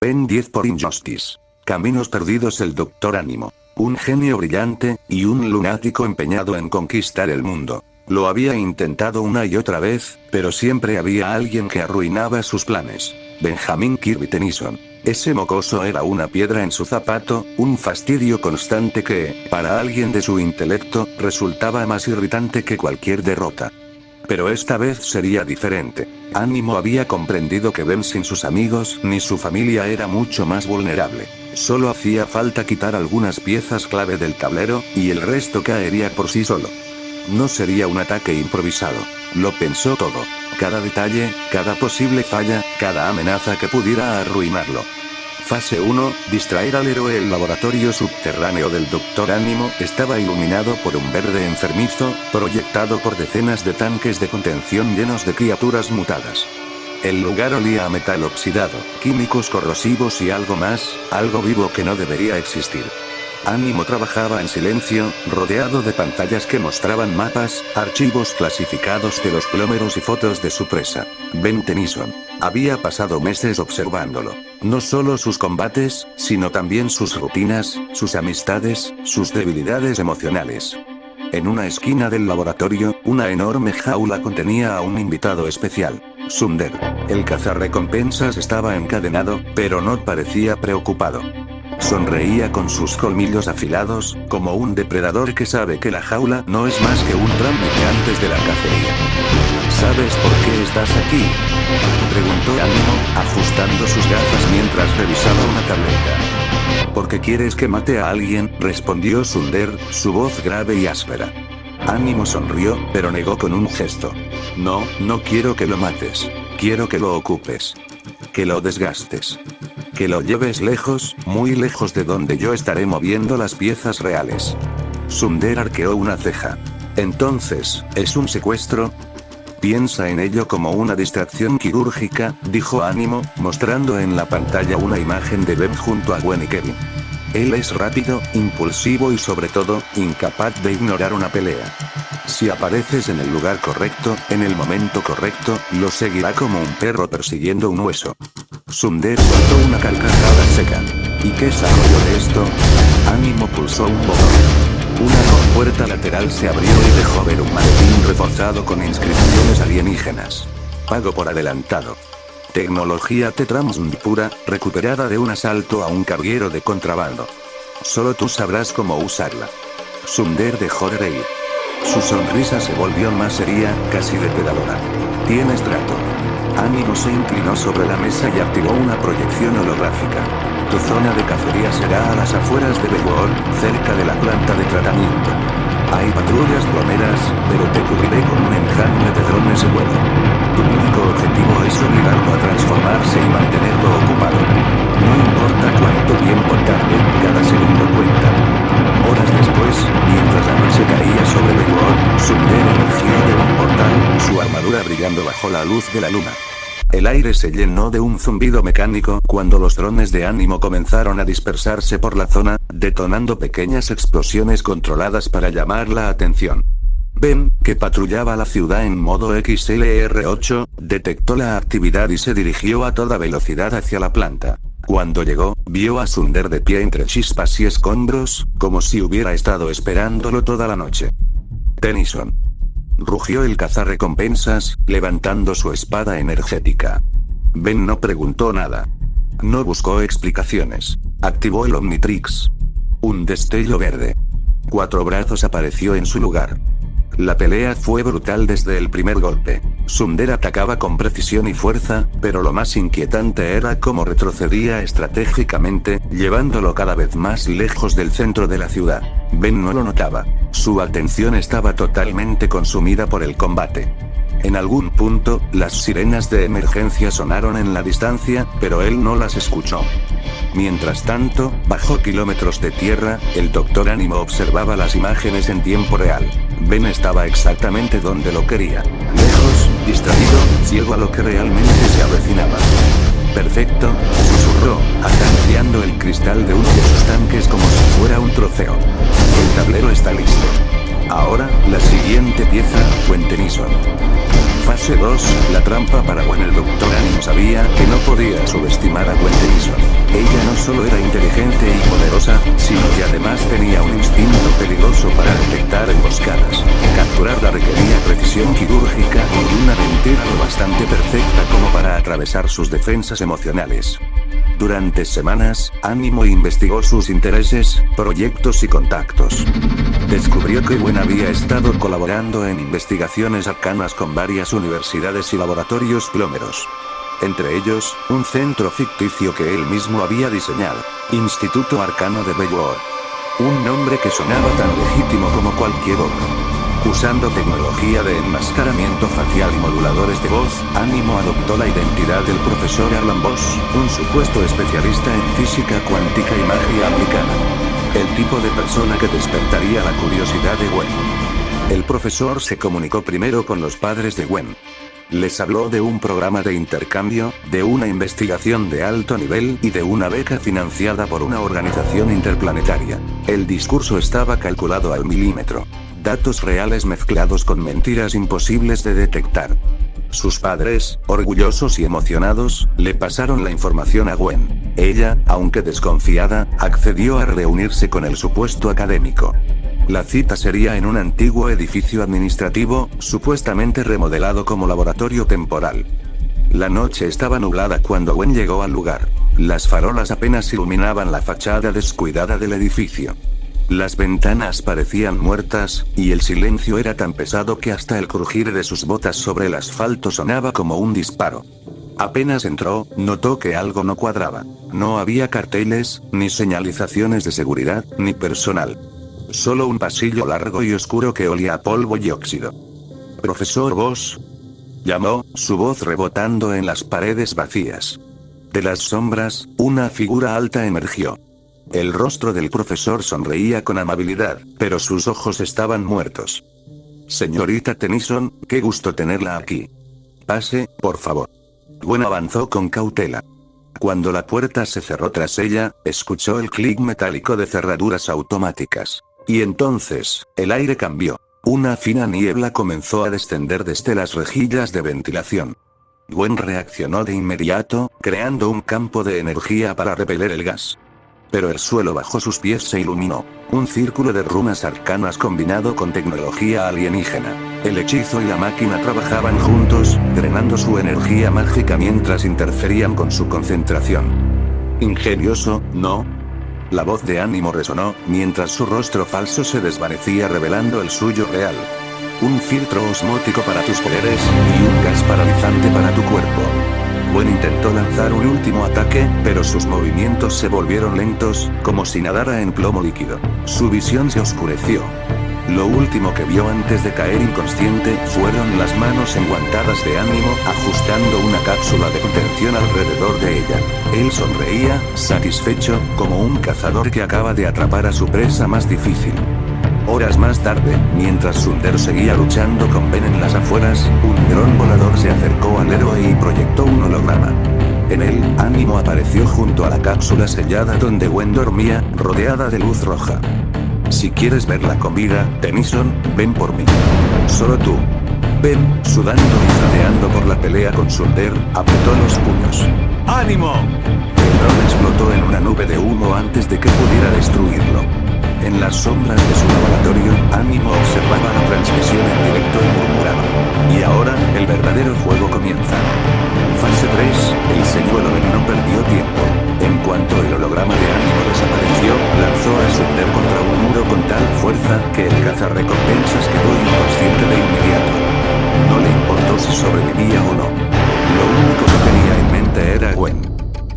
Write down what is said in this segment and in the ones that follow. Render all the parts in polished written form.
Pen 10 por Injustice. Caminos perdidos. El Doctor Ánimo. Un genio brillante, y un lunático empeñado en conquistar el mundo. Lo había intentado una y otra vez, pero siempre había alguien que arruinaba sus planes. Benjamin Kirby Tennyson. Ese mocoso era una piedra en su zapato, un fastidio constante que, para alguien de su intelecto, resultaba más irritante que cualquier derrota. Pero esta vez sería diferente. Ánimo había comprendido que Ben sin sus amigos ni su familia era mucho más vulnerable. Solo hacía falta quitar algunas piezas clave del tablero, y el resto caería por sí solo. No sería un ataque improvisado. Lo pensó todo. Cada detalle, cada posible falla, cada amenaza que pudiera arruinarlo. Fase 1, distraer al héroe. El laboratorio subterráneo del Doctor Ánimo estaba iluminado por un verde enfermizo, proyectado por decenas de tanques de contención llenos de criaturas mutadas. El lugar olía a metal oxidado, químicos corrosivos y algo más, algo vivo que no debería existir. Ánimo trabajaba en silencio, rodeado de pantallas que mostraban mapas, archivos clasificados de los plómeros y fotos de su presa. Ben Tennyson. Había pasado meses observándolo. No solo sus combates, sino también sus rutinas, sus amistades, sus debilidades emocionales. En una esquina del laboratorio, una enorme jaula contenía a un invitado especial. Sunder. El cazarrecompensas estaba encadenado, pero no parecía preocupado. Sonreía con sus colmillos afilados, como un depredador que sabe que la jaula no es más que un trámite antes de la cacería. ¿Sabes por qué estás aquí?, preguntó Ánimo, ajustando sus gafas mientras revisaba una tableta. «Porque quieres que mate a alguien», respondió Sunder, su voz grave y áspera. Ánimo sonrió, pero negó con un gesto. No quiero que lo mates. Quiero que lo ocupes. Que lo desgastes. Que lo lleves lejos, muy lejos de donde yo estaré moviendo las piezas reales. Sunder arqueó una ceja. Entonces, ¿es un secuestro? Piensa en ello como una distracción quirúrgica, dijo Ánimo, mostrando en la pantalla una imagen de Ben junto a Gwen y Kevin. Él es rápido, impulsivo y sobre todo, incapaz de ignorar una pelea. Si apareces en el lugar correcto, en el momento correcto, lo seguirá como un perro persiguiendo un hueso. Sunder soltó una carcajada seca. ¿Y qué saco yo de esto? Ánimo pulsó un botón. Una compuerta lateral se abrió y dejó ver un maletín reforzado con inscripciones alienígenas. Pago por adelantado. Tecnología Tetramsund pura, recuperada de un asalto a un carguero de contrabando. Solo tú sabrás cómo usarla. Sunder dejó de reír. Su sonrisa se volvió más seria, casi depredadora. Tienes trato. Ánimo se inclinó sobre la mesa y activó una proyección holográfica. Tu zona de cacería será a las afueras de Belwor, cerca de la planta de tratamiento. Hay patrullas plomeras, pero te cubriré con un enjambre de drones de vuelo. Tu único objetivo es obligarlo a transformarse y mantenerlo ocupado. No importa cuánto tiempo tarde, cada segundo cuenta. Horas después, mientras la noche caía sobre Belwor, Sunder emergió de un portal, su armadura brillando bajo la luz de la luna. El aire se llenó de un zumbido mecánico cuando los drones de Ánimo comenzaron a dispersarse por la zona, detonando pequeñas explosiones controladas para llamar la atención. Ben, que patrullaba la ciudad en modo XLR8, detectó la actividad y se dirigió a toda velocidad hacia la planta. Cuando llegó, vio a Sunder de pie entre chispas y escombros, como si hubiera estado esperándolo toda la noche. Tennyson. Rugió el cazarrecompensas, levantando su espada energética. Ben no preguntó nada. No buscó explicaciones. Activó el Omnitrix. Un destello verde. Cuatro brazos apareció en su lugar. La pelea fue brutal desde el primer golpe. Sunder atacaba con precisión y fuerza, pero lo más inquietante era cómo retrocedía estratégicamente, llevándolo cada vez más lejos del centro de la ciudad. Ben no lo notaba. Su atención estaba totalmente consumida por el combate. En algún punto, las sirenas de emergencia sonaron en la distancia, pero él no las escuchó. Mientras tanto, bajo kilómetros de tierra, el Doctor Ánimo observaba las imágenes en tiempo real. Ben estaba exactamente donde lo quería. Lejos, distraído, ciego a lo que realmente se avecinaba. Perfecto, susurró, acariciando el cristal de uno de sus tanques como si fuera un trofeo. El tablero está listo. Ahora, la siguiente pieza, Gwen Tennyson. Fase 2, la trampa para Gwen. El Doctor Ánimo sabía que no podía subestimar a Gwen Tennyson. solo era inteligente y poderosa, sino que además tenía un instinto peligroso para detectar emboscadas. Capturarla requería precisión quirúrgica y una mentira lo bastante perfecta como para atravesar sus defensas emocionales. Durante semanas, Ánimo investigó sus intereses, proyectos y contactos. Descubrió que Gwen había estado colaborando en investigaciones arcanas con varias universidades y laboratorios plomeros. Entre ellos, un centro ficticio que él mismo había diseñado, Instituto Arcano de Belvoir. Un nombre que sonaba tan legítimo como cualquier otro. Usando tecnología de enmascaramiento facial y moduladores de voz, Ánimo adoptó la identidad del profesor Arlan Bosch, un supuesto especialista en física cuántica y magia aplicada. El tipo de persona que despertaría la curiosidad de Gwen. El profesor se comunicó primero con los padres de Gwen. Les habló de un programa de intercambio, de una investigación de alto nivel y de una beca financiada por una organización interplanetaria. El discurso estaba calculado al milímetro. Datos reales mezclados con mentiras imposibles de detectar. Sus padres, orgullosos y emocionados, le pasaron la información a Gwen. Ella, aunque desconfiada, accedió a reunirse con el supuesto académico. La cita sería en un antiguo edificio administrativo, supuestamente remodelado como laboratorio temporal. La noche estaba nublada cuando Gwen llegó al lugar. Las farolas apenas iluminaban la fachada descuidada del edificio. Las ventanas parecían muertas, y el silencio era tan pesado que hasta el crujir de sus botas sobre el asfalto sonaba como un disparo. Apenas entró, notó que algo no cuadraba. No había carteles, ni señalizaciones de seguridad, ni personal. Solo un pasillo largo y oscuro que olía a polvo y óxido. «Profesor Bosch», llamó, su voz rebotando en las paredes vacías. De las sombras, una figura alta emergió. El rostro del profesor sonreía con amabilidad, pero sus ojos estaban muertos. «Señorita Tennyson, qué gusto tenerla aquí. Pase, por favor». Gwen avanzó con cautela. Cuando la puerta se cerró tras ella, escuchó el clic metálico de cerraduras automáticas. Y entonces, el aire cambió. Una fina niebla comenzó a descender desde las rejillas de ventilación. Gwen reaccionó de inmediato, creando un campo de energía para repeler el gas. Pero el suelo bajo sus pies se iluminó. Un círculo de runas arcanas combinado con tecnología alienígena. El hechizo y la máquina trabajaban juntos, drenando su energía mágica mientras interferían con su concentración. «Ingenioso, ¿no?». La voz de Ánimo resonó, mientras su rostro falso se desvanecía revelando el suyo real. «Un filtro osmótico para tus poderes, y un gas paralizante para tu cuerpo». Gwen intentó lanzar un último ataque, pero sus movimientos se volvieron lentos, como si nadara en plomo líquido. Su visión se oscureció. Lo último que vio antes de caer inconsciente fueron las manos enguantadas de Ánimo ajustando una cápsula de contención alrededor de ella. Él sonreía, satisfecho, como un cazador que acaba de atrapar a su presa más difícil. Horas más tarde, mientras Sunder seguía luchando con Ben en las afueras, un dron volador se acercó al héroe y proyectó un holograma. En él, Ánimo apareció junto a la cápsula sellada donde Gwen dormía, rodeada de luz roja. «Si quieres verla con vida, Tennyson, ven por mí. Solo tú». Ben, sudando y jadeando por la pelea con Sunder, apretó los puños. «¡Ánimo!». El dron explotó en una nube de humo antes de que pudiera destruirlo. En las sombras de su laboratorio, Ánimo observaba la transmisión en directo y murmuraba. «Y ahora, el verdadero juego comienza». Fase 3, el señuelo Ben no perdió tiempo. En cuanto el holograma de Ánimo desapareció, lanzó a Sunder contra un muro con tal fuerza que el cazarrecompensas quedó inconsciente de inmediato. No le importó si sobrevivía o no. Lo único que tenía en mente era Gwen.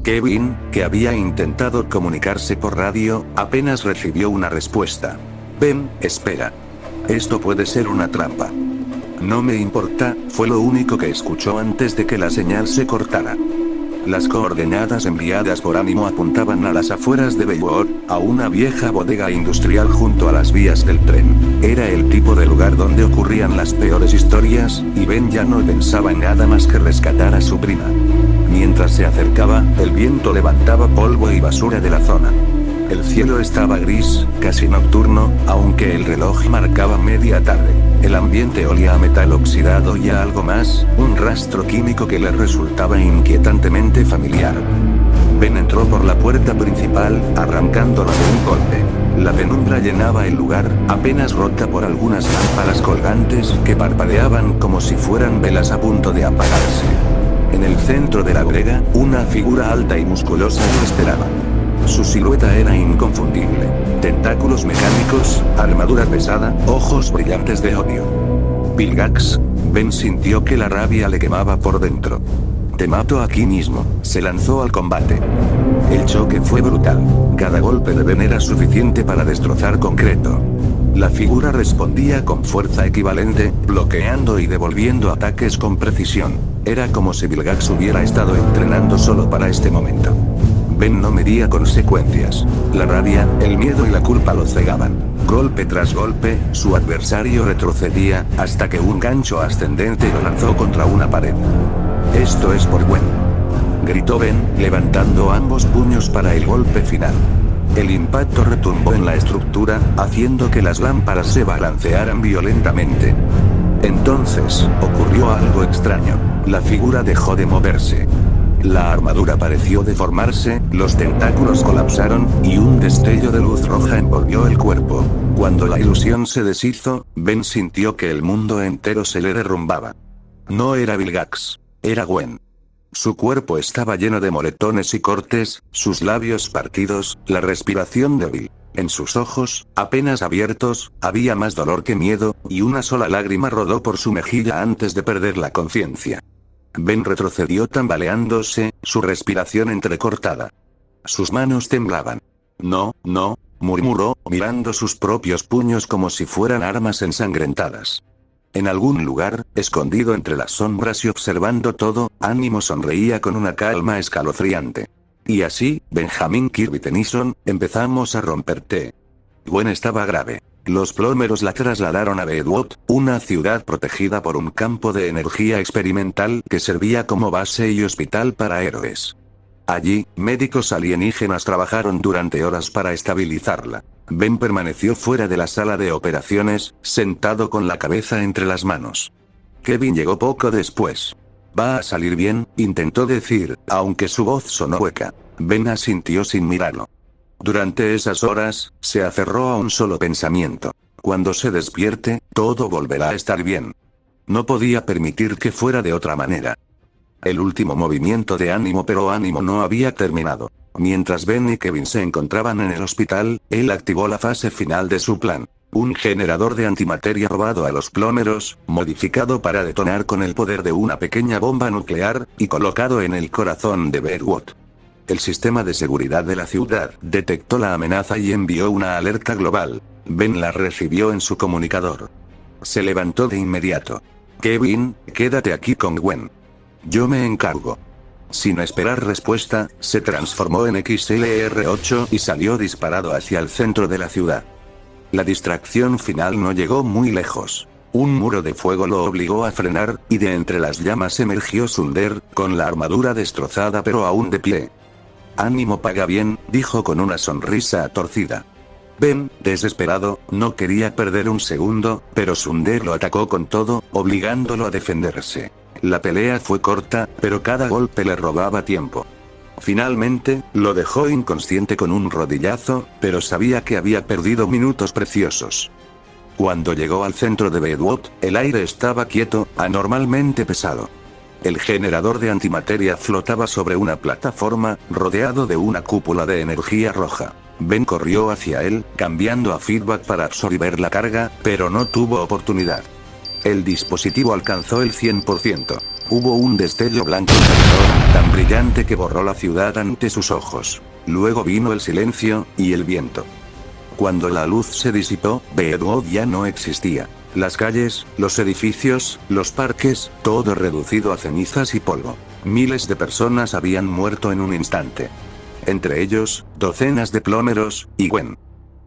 Kevin, que había intentado comunicarse por radio, apenas recibió una respuesta. «Ben, espera. Esto puede ser una trampa». «No me importa», fue lo único que escuchó antes de que la señal se cortara. Las coordenadas enviadas por Ánimo apuntaban a las afueras de Belvoir, a una vieja bodega industrial junto a las vías del tren. Era el tipo de lugar donde ocurrían las peores historias, y Ben ya no pensaba en nada más que rescatar a su prima. Mientras se acercaba, el viento levantaba polvo y basura de la zona. El cielo estaba gris, casi nocturno, aunque el reloj marcaba media tarde. El ambiente olía a metal oxidado y a algo más, un rastro químico que le resultaba inquietantemente familiar. Ben entró por la puerta principal, arrancándola de un golpe. La penumbra llenaba el lugar, apenas rota por algunas lámparas colgantes que parpadeaban como si fueran velas a punto de apagarse. En el centro de la bodega, una figura alta y musculosa lo esperaba. Su silueta era inconfundible. Tentáculos mecánicos, armadura pesada, ojos brillantes de odio. Vilgax. Ben sintió que la rabia le quemaba por dentro. Te mato aquí mismo, se lanzó al combate. El choque fue brutal. Cada golpe de Ben era suficiente para destrozar concreto. La figura respondía con fuerza equivalente, bloqueando y devolviendo ataques con precisión. Era como si Vilgax hubiera estado entrenando solo para este momento. Ben no medía consecuencias. La rabia, el miedo y la culpa lo cegaban. Golpe tras golpe, su adversario retrocedía, hasta que un gancho ascendente lo lanzó contra una pared. Esto es por Gwen, gritó Ben, levantando ambos puños para el golpe final. El impacto retumbó en la estructura, haciendo que las lámparas se balancearan violentamente. Entonces, ocurrió algo extraño. La figura dejó de moverse. La armadura pareció deformarse, los tentáculos colapsaron, y un destello de luz roja envolvió el cuerpo. Cuando la ilusión se deshizo, Ben sintió que el mundo entero se le derrumbaba. No era Vilgax. Era Gwen. Su cuerpo estaba lleno de moretones y cortes, sus labios partidos, la respiración débil. En sus ojos, apenas abiertos, había más dolor que miedo, y una sola lágrima rodó por su mejilla antes de perder la conciencia. Ben retrocedió tambaleándose, su respiración entrecortada. Sus manos temblaban. No, murmuró, mirando sus propios puños como si fueran armas ensangrentadas. En algún lugar, escondido entre las sombras y observando todo, Ánimo sonreía con una calma escalofriante. Y así, Benjamin Kirby Tennyson, empezamos a romper té. Gwen estaba grave. Los plómeros la trasladaron a Bedwood, una ciudad protegida por un campo de energía experimental que servía como base y hospital para héroes. Allí, médicos alienígenas trabajaron durante horas para estabilizarla. Ben permaneció fuera de la sala de operaciones, sentado con la cabeza entre las manos. Kevin llegó poco después. «Va a salir bien», intentó decir, aunque su voz sonó hueca. Ben asintió sin mirarlo. Durante esas horas, se aferró a un solo pensamiento. Cuando se despierte, todo volverá a estar bien. No podía permitir que fuera de otra manera. El último movimiento de Ánimo, pero Ánimo no había terminado. Mientras Ben y Kevin se encontraban en el hospital, él activó la fase final de su plan. Un generador de antimateria robado a los plómeros, modificado para detonar con el poder de una pequeña bomba nuclear, y colocado en el corazón de Bedwood. El sistema de seguridad de la ciudad detectó la amenaza y envió una alerta global. Ben la recibió en su comunicador. Se levantó de inmediato. «Kevin, quédate aquí con Gwen. Yo me encargo». Sin esperar respuesta, se transformó en XLR-8 y salió disparado hacia el centro de la ciudad. La distracción final no llegó muy lejos. Un muro de fuego lo obligó a frenar, y de entre las llamas emergió Sunder, con la armadura destrozada pero aún de pie. «Ánimo paga bien», dijo con una sonrisa torcida. Ben, desesperado, no quería perder un segundo, pero Sunder lo atacó con todo, obligándolo a defenderse. La pelea fue corta, pero cada golpe le robaba tiempo. Finalmente, lo dejó inconsciente con un rodillazo, pero sabía que había perdido minutos preciosos. Cuando llegó al centro de Bedwood, el aire estaba quieto, anormalmente pesado. El generador de antimateria flotaba sobre una plataforma, rodeado de una cúpula de energía roja. Ben corrió hacia él, cambiando a feedback para absorber la carga, pero no tuvo oportunidad. El dispositivo alcanzó el 100%. Hubo un destello blanco alrededor, tan brillante que borró la ciudad ante sus ojos. Luego vino el silencio, y el viento. Cuando la luz se disipó, Bedwood ya no existía. Las calles, los edificios, los parques, todo reducido a cenizas y polvo. Miles de personas habían muerto en un instante. Entre ellos, docenas de plómeros, y Gwen.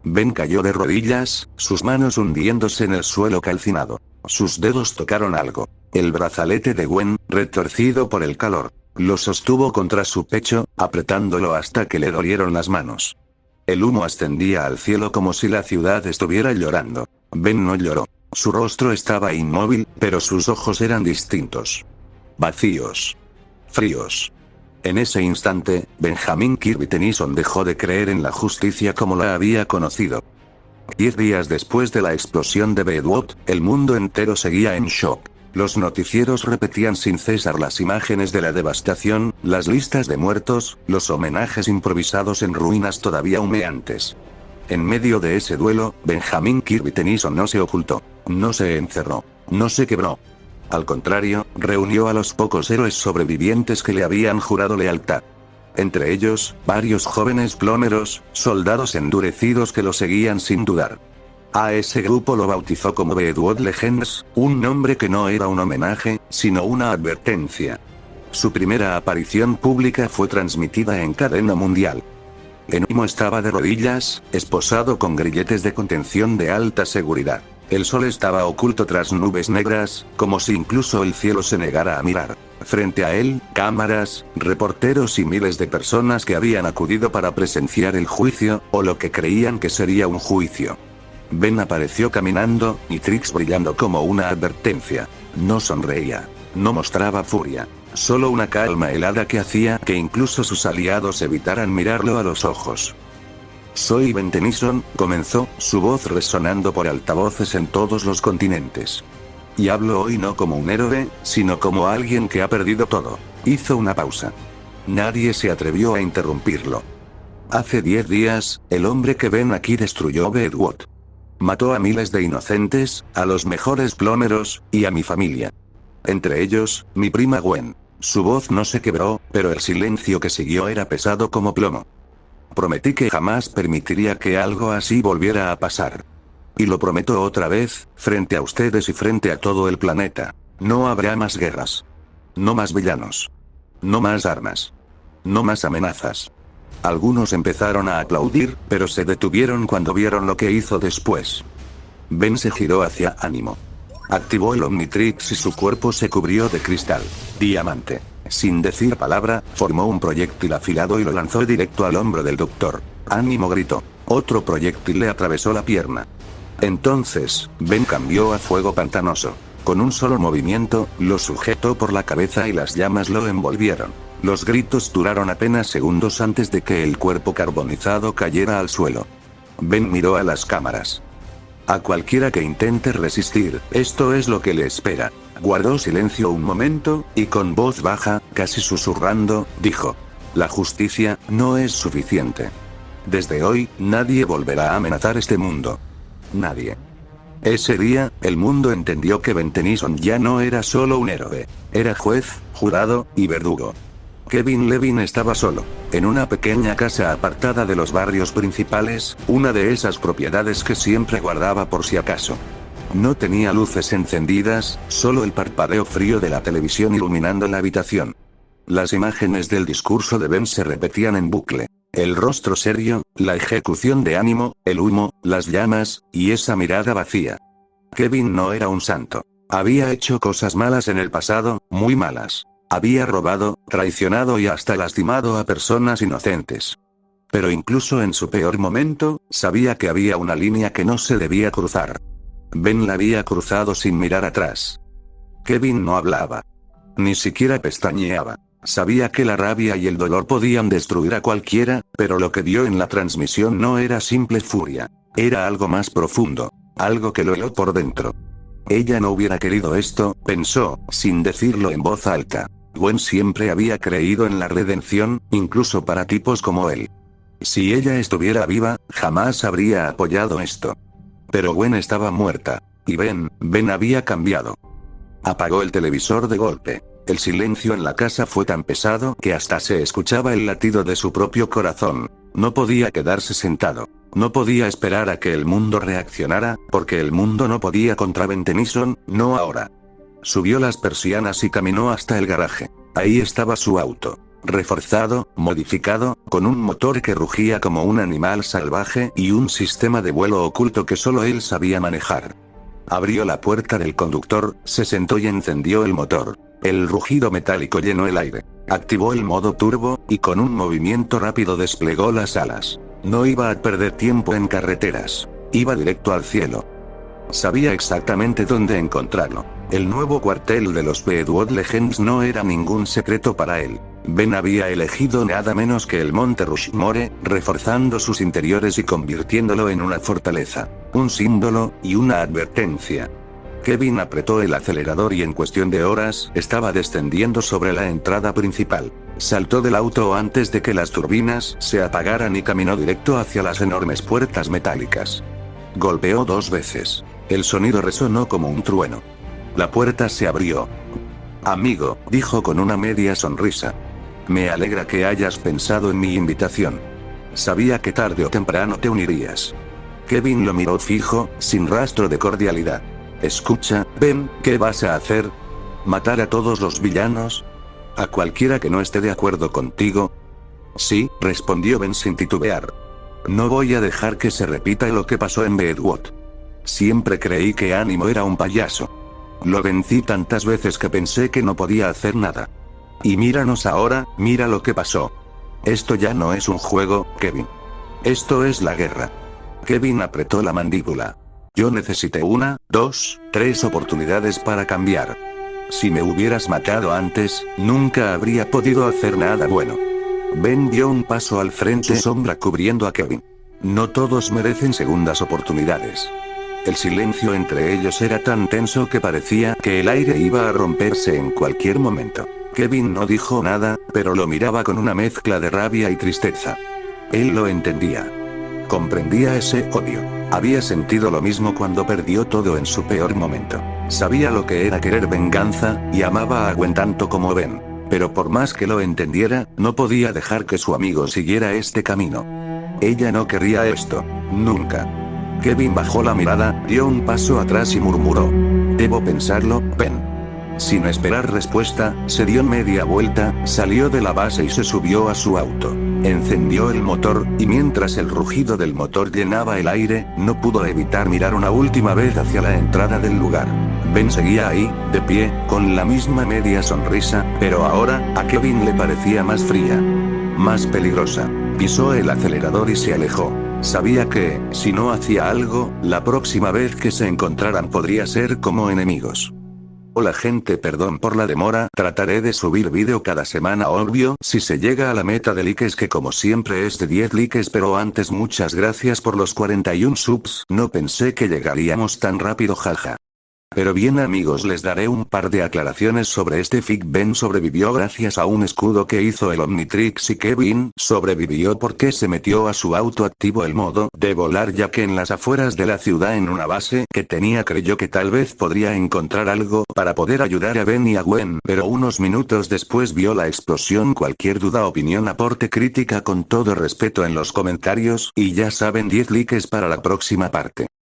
Ben cayó de rodillas, sus manos hundiéndose en el suelo calcinado. Sus dedos tocaron algo. El brazalete de Gwen, retorcido por el calor. Lo sostuvo contra su pecho, apretándolo hasta que le dolieron las manos. El humo ascendía al cielo como si la ciudad estuviera llorando. Ben no lloró. Su rostro estaba inmóvil, pero sus ojos eran distintos. Vacíos. Fríos. En ese instante, Benjamin Kirby Tennyson dejó de creer en la justicia como la había conocido. 10 días después de la explosión de Bedwood, el mundo entero seguía en shock. Los noticieros repetían sin cesar las imágenes de la devastación, las listas de muertos, los homenajes improvisados en ruinas todavía humeantes. En medio de ese duelo, Benjamin Kirby Tennyson no se ocultó, no se encerró, no se quebró. Al contrario, reunió a los pocos héroes sobrevivientes que le habían jurado lealtad. Entre ellos, varios jóvenes plomeros, soldados endurecidos que lo seguían sin dudar. A ese grupo lo bautizó como Bedwood Legends, un nombre que no era un homenaje, sino una advertencia. Su primera aparición pública fue transmitida en cadena mundial. Enimo estaba de rodillas, esposado con grilletes de contención de alta seguridad. El sol estaba oculto tras nubes negras, como si incluso el cielo se negara a mirar. Frente a él, cámaras, reporteros y miles de personas que habían acudido para presenciar el juicio, o lo que creían que sería un juicio. Ben apareció caminando, y Trix brillando como una advertencia. No sonreía. No mostraba furia. Solo una calma helada que hacía que incluso sus aliados evitaran mirarlo a los ojos. Soy Ben Tennyson, comenzó, su voz resonando por altavoces en todos los continentes. Y hablo hoy no como un héroe, sino como alguien que ha perdido todo. Hizo una pausa. Nadie se atrevió a interrumpirlo. Hace 10 días, el hombre que ven aquí destruyó Bedwood. Mató a miles de inocentes, a los mejores plomeros, y a mi familia. Entre ellos, mi prima Gwen. Su voz no se quebró, pero el silencio que siguió era pesado como plomo. Prometí que jamás permitiría que algo así volviera a pasar. Y lo prometo otra vez, frente a ustedes y frente a todo el planeta. No habrá más guerras. No más villanos. No más armas. No más amenazas. Algunos empezaron a aplaudir, pero se detuvieron cuando vieron lo que hizo después. Ben se giró hacia Ánimo. Activó el Omnitrix y su cuerpo se cubrió de cristal. Diamante. Sin decir palabra, formó un proyectil afilado y lo lanzó directo al hombro del doctor. Ánimo gritó. Otro proyectil le atravesó la pierna. Entonces, Ben cambió a fuego pantanoso. Con un solo movimiento, lo sujetó por la cabeza y las llamas lo envolvieron. Los gritos duraron apenas segundos antes de que el cuerpo carbonizado cayera al suelo. Ben miró a las cámaras. A cualquiera que intente resistir, esto es lo que le espera. Guardó silencio un momento, y con voz baja, casi susurrando, dijo: la justicia no es suficiente. Desde hoy, nadie volverá a amenazar este mundo. Nadie. Ese día, el mundo entendió que Ben Tennyson ya no era solo un héroe. Era juez, jurado, y verdugo. Kevin Levin estaba solo, en una pequeña casa apartada de los barrios principales, una de esas propiedades que siempre guardaba por si acaso. No tenía luces encendidas, solo el parpadeo frío de la televisión iluminando la habitación. Las imágenes del discurso de Ben se repetían en bucle. El rostro serio, la ejecución de Ánimo, el humo, las llamas, y esa mirada vacía. Kevin no era un santo. Había hecho cosas malas en el pasado, muy malas. Había robado, traicionado y hasta lastimado a personas inocentes. Pero incluso en su peor momento, sabía que había una línea que no se debía cruzar. Ben la había cruzado sin mirar atrás. Kevin no hablaba. Ni siquiera pestañeaba. Sabía que la rabia y el dolor podían destruir a cualquiera, pero lo que vio en la transmisión no era simple furia. Era algo más profundo. Algo que lo heló por dentro. Ella no hubiera querido esto, pensó, sin decirlo en voz alta. Gwen siempre había creído en la redención, incluso para tipos como él. Si ella estuviera viva, jamás habría apoyado esto. Pero Gwen estaba muerta. Y Ben había cambiado. Apagó el televisor de golpe. El silencio en la casa fue tan pesado que hasta se escuchaba el latido de su propio corazón. No podía quedarse sentado. No podía esperar a que el mundo reaccionara, porque el mundo no podía contra Ben Tennyson, no ahora. Subió las persianas y caminó hasta el garaje. Ahí estaba su auto. Reforzado, modificado, con un motor que rugía como un animal salvaje y un sistema de vuelo oculto que solo él sabía manejar. Abrió la puerta del conductor, se sentó y encendió el motor. El rugido metálico llenó el aire. Activó el modo turbo, y con un movimiento rápido desplegó las alas. No iba a perder tiempo en carreteras. Iba directo al cielo. Sabía exactamente dónde encontrarlo. El nuevo cuartel de los Bedwood Legends no era ningún secreto para él. Ben había elegido nada menos que el Monte Rushmore, reforzando sus interiores y convirtiéndolo en una fortaleza, un símbolo, y una advertencia. Kevin apretó el acelerador y en cuestión de horas estaba descendiendo sobre la entrada principal. Saltó del auto antes de que las turbinas se apagaran y caminó directo hacia las enormes puertas metálicas. Golpeó 2 veces. El sonido resonó como un trueno. La puerta se abrió. Amigo, dijo con una media sonrisa. Me alegra que hayas pensado en mi invitación. Sabía que tarde o temprano te unirías. Kevin lo miró fijo, sin rastro de cordialidad. Escucha, Ben, ¿qué vas a hacer? ¿Matar a todos los villanos? ¿A cualquiera que no esté de acuerdo contigo? Sí, respondió Ben sin titubear. No voy a dejar que se repita lo que pasó en Deadwood. Siempre creí que Ánimo era un payaso. Lo vencí tantas veces que pensé que no podía hacer nada. Y míranos ahora, mira lo que pasó. Esto ya no es un juego, Kevin. Esto es la guerra. Kevin apretó la mandíbula. Yo necesité 1, 2, 3 oportunidades para cambiar. Si me hubieras matado antes, nunca habría podido hacer nada bueno. Ben dio un paso al frente, su sombra cubriendo a Kevin. No todos merecen segundas oportunidades. El silencio entre ellos era tan tenso que parecía que el aire iba a romperse en cualquier momento. Kevin no dijo nada, pero lo miraba con una mezcla de rabia y tristeza. Él lo entendía. Comprendía ese odio. Había sentido lo mismo cuando perdió todo en su peor momento. Sabía lo que era querer venganza, y amaba a Gwen tanto como Ben. Pero por más que lo entendiera, no podía dejar que su amigo siguiera este camino. Ella no querría esto. Nunca. Kevin bajó la mirada, dio un paso atrás y murmuró. Debo pensarlo, Ben. Sin esperar respuesta, se dio media vuelta, salió de la base y se subió a su auto. Encendió el motor, y mientras el rugido del motor llenaba el aire, no pudo evitar mirar una última vez hacia la entrada del lugar. Ben seguía ahí, de pie, con la misma media sonrisa, pero ahora, a Kevin le parecía más fría. Más peligrosa. Pisó el acelerador y se alejó. Sabía que, si no hacía algo, la próxima vez que se encontraran podría ser como enemigos. Hola gente, perdón por la demora, trataré de subir vídeo cada semana obvio, si se llega a la meta de likes que como siempre es de 10 likes, pero antes muchas gracias por los 41 subs, no pensé que llegaríamos tan rápido, jaja. Pero bien amigos, les daré un par de aclaraciones sobre este fic. Ben sobrevivió gracias a un escudo que hizo el Omnitrix y Kevin sobrevivió porque se metió a su auto activo el modo de volar, ya que en las afueras de la ciudad en una base que tenía creyó que tal vez podría encontrar algo para poder ayudar a Ben y a Gwen, pero unos minutos después vio la explosión. Cualquier duda, opinión, aporte, crítica con todo respeto en los comentarios, y ya saben, 10 likes para la próxima parte.